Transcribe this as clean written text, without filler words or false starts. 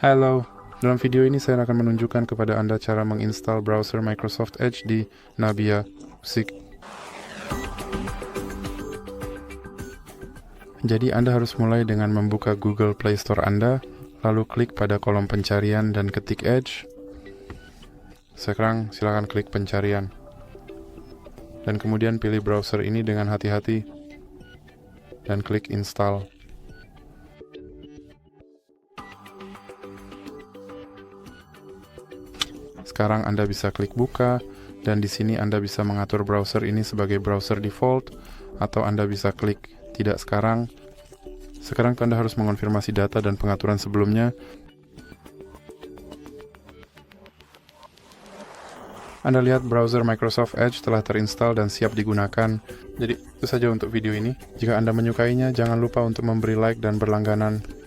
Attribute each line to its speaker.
Speaker 1: Halo, dalam video ini saya akan menunjukkan kepada Anda cara menginstal browser Microsoft Edge di Nubia. Jadi Anda harus mulai dengan membuka Google Play Store Anda, lalu klik pada kolom pencarian dan ketik Edge. Sekarang silakan klik pencarian. Dan kemudian pilih browser ini dengan hati-hati dan klik install. Sekarang Anda bisa klik buka, dan di sini Anda bisa mengatur browser ini sebagai browser default, atau Anda bisa klik tidak sekarang. Sekarang Anda harus mengonfirmasi data dan pengaturan sebelumnya. Anda lihat browser Microsoft Edge telah terinstall dan siap digunakan. Jadi itu saja untuk video ini. Jika Anda menyukainya, jangan lupa untuk memberi like dan berlangganan.